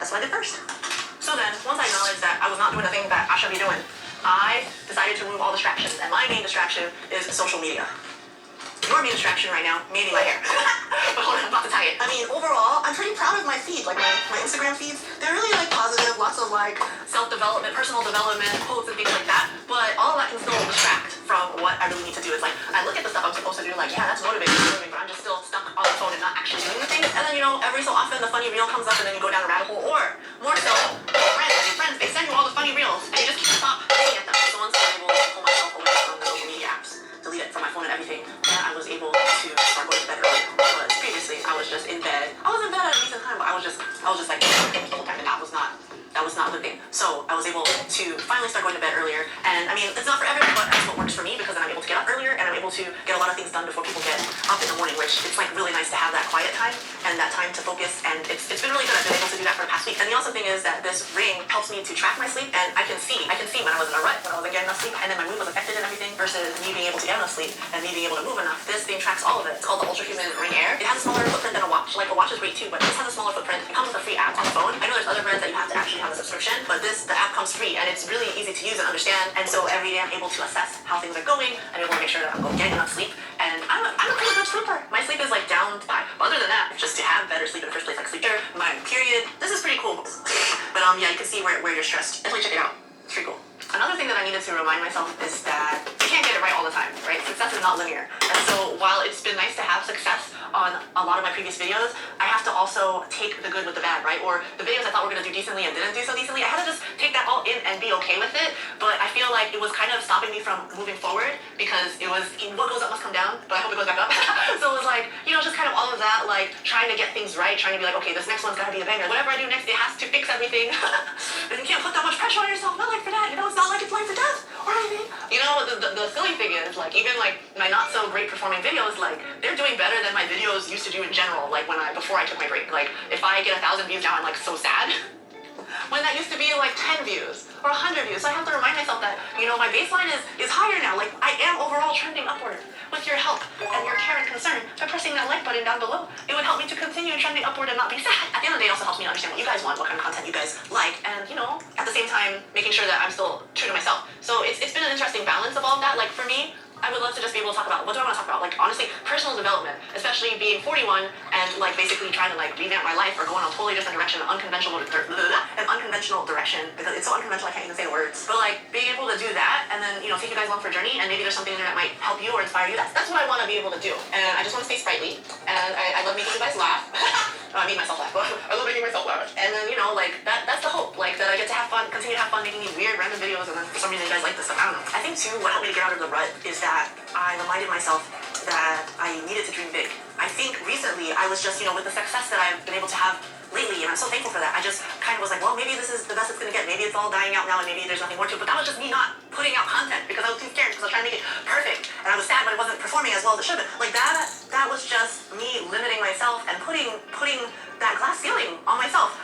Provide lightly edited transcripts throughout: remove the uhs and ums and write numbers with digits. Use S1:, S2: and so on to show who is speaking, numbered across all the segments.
S1: That's what I did first. So then, once I acknowledged that I was not doing the thing that I should be doing, I decided to remove all distractions, and my main distraction is social media. Your main distraction right now, maybe my hair. But hold on, I'm about to tie it. I mean, overall, I'm pretty proud of my feed. Like, my Instagram feeds, they're really, like, positive. Lots of, like, self-development, personal development, quotes and things like that. But all of that can still distract from what I really need to do. It's like, I look at the stuff I'm supposed to do, like, yeah, that's motivating, but I'm just still stuck on the phone and not actually doing the things. And then, you know, every so often, the funny reel comes up and then you go down a rabbit hole. Or, more so, your friends, they send you all the funny reels, and you just can't stop looking at them. So once I was able to pull myself away from the social media apps, delete it from my phone and everything, then I was able to start going to bed earlier. But previously, I was just in bed. I was in bed at a decent time, but I was just like, the whole time, and that was not a good thing. So I was able to finally start going to bed earlier. And I mean, it's not for everyone, but that's what works for me, because then I'm able to get up earlier and I'm able to get a lot of things done before people get up in the morning, which it's like really nice to have that quiet time and that time to focus. And it's been really good. I've been able to do that for the past week. And the awesome thing is that this ring helps me to track my sleep, and I can see when I was in a rut, when I wasn't getting enough sleep, and then my mood was affected and everything, versus me being able to get enough sleep and me being able to move enough. This thing tracks all of it. It's called the Ultrahuman Ring Air. It has a smaller footprint than a watch. Like, a watch is great too, but this has a smaller footprint. It comes with a free app on the phone. I know there's other brands that you have to actually have a subscription, but the app comes free, and it's really easy to use and understand. And so every day I'm able to assess how things are going. I'm able to make sure that I'm getting enough sleep, and I'm a pretty good sleeper. My sleep is like down to 5. But other than that, just to have better sleep in the first place, like sleep, my period. This is pretty cool. But yeah, you can see where you're stressed. Definitely check it out. It's pretty cool. Another thing that I needed to remind myself is that you can't get it right all the time, right? Success is not linear. And so while it's been nice to have success on a lot of my previous videos, I have to also take the good with the bad, right? Or the videos I thought were going to do decently and didn't do so decently, I had to just take that all in and be okay with it. But I feel like it was kind of stopping me from moving forward, because it was, what goes up must come down, but I hope it goes back up. So it was like, you know, just kind of all of that, like trying to get things right, trying to be like, okay, this next one's got to be a banger. Whatever I do next, it has to fix everything. And you can't put that much pressure on yourself. Not like for that, you know, it's not like it's life or death or anything. You know, the silly thing is, like, even like my not so great performing videos, like, they're doing better than my videos used to do in general. Like before I took my break, like if I get 1,000 views now, I'm like so sad. When that used to be like 10 views or 100 views. So I have to remind myself that, you know, my baseline is higher now. Like, I am overall trending upward. With your help and your care and concern, by pressing that like button down below, it would help me to continue trending upward and not be sad. At the end of the day, it also helps me understand what you guys want, what kind of content you guys like, and, you know, at the same time, making sure that I'm still true to myself. So it's been an interesting balance of all of that. Like, for me, I would love to just be able to talk about, what do I want to talk about? Like, honestly, personal development, especially being 41 and, like, basically trying to, like, revamp my life or go in a totally different direction, an unconventional direction, because it's so unconventional I can't even say the words. But, like, being able to do that and then, you know, take you guys along for a journey, and maybe there's something in there that might help you or inspire you. That's what I want to be able to do. And I just want to stay sprightly, and I love making you guys laugh. I made myself laugh, but I love making myself laugh. And then, you know, like, that's the hope, like, that I get to have fun, continue to have fun making these weird random videos, and then for some reason you guys like this stuff. I don't know. I think, too, what helped me to get out of the rut is that I reminded myself that I needed to dream big. I think recently I was just, you know, with the success that I've been able to have lately, and I'm so thankful for that, I just kind of was like, well, maybe this is the best it's gonna get. Maybe it's all dying out now and maybe there's nothing more to it. But that was just me not putting out content because I was too scared, because I was trying to make it perfect. And I was sad when it wasn't performing as well as it should have. Like, that was just me limiting myself and putting that glass ceiling on myself.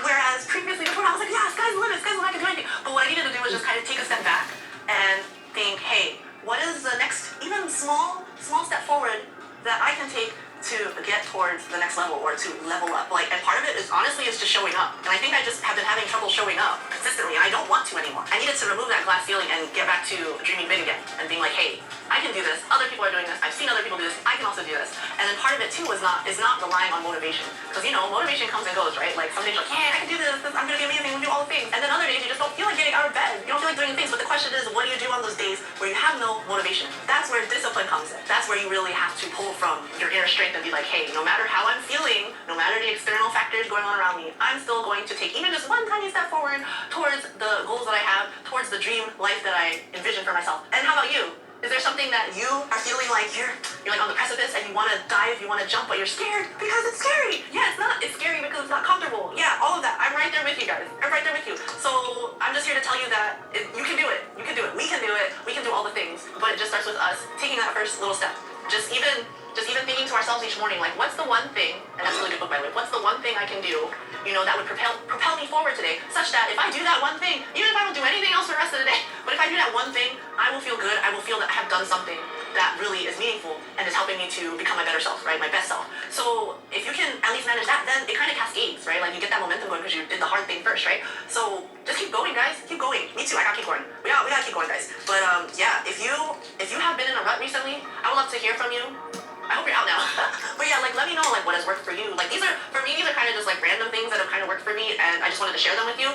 S1: Whereas previously before I was like, yeah, sky's the limit, I can do anything. But what I needed to do was just kind of take a step back and think, hey, what is the next, even small step forward that I can take to get towards the next level or to level up? Like, and part of it is honestly just showing up. And I think I just have been having trouble showing up consistently, and I don't want to anymore. I needed to remove that glass ceiling and get back to dreaming big again and being like, hey, I can do this. Other people are doing this. I've seen other people do this. I can also do this. And then part of it too is not relying on motivation, because, you know, motivation comes and goes, right? Like, some days you're like, yeah, I can do this. I'm gonna be amazing. I'm gonna do all the things. And then other days you just don't feel like getting out of bed. You don't feel like doing things. But the question is, what do you do on those days where you have no motivation? That's where discipline comes in. That's where you really have to pull from your inner strength and be like, hey, no matter how I'm feeling, no matter the external factors going on around me, I'm still going to take even just one tiny step forward towards the goals that I have, towards the dream life that I envision for myself. And how about you? Is there something that you are feeling like you're like on the precipice and you want to dive, you want to jump, but you're scared because it's scary? Yeah, it's not. It's scary because it's not comfortable. Yeah, all of that. I'm right there with you guys. I'm right there with you. So I'm just here to tell you that you can do it. You can do it. We can do it. We can do all the things. But it just starts with us taking that first little step. Just even thinking to ourselves each morning, like, what's the one thing, and that's a really good book, by the way, what's the one thing I can do, you know, that would propel me forward today, such that if I do that one thing, even if I don't do anything else for the rest of the day, but if I do that one thing, I will feel good. I will feel that I have done something that really is meaningful and is helping me to become my better self, right? My best self. So if you can at least manage that, then it kind of cascades, right? Like, you get that momentum going because you did the hard first, right? So just keep going, guys. Keep going. Me too. I gotta keep going. We gotta keep going, guys. But yeah, if you have been in a rut recently, I would love to hear from you. I hope you're out now. But yeah, like let me know like what has worked for you. Like these are for me, these are kind of just like random things that have kind of worked for me, and I just wanted to share them with you.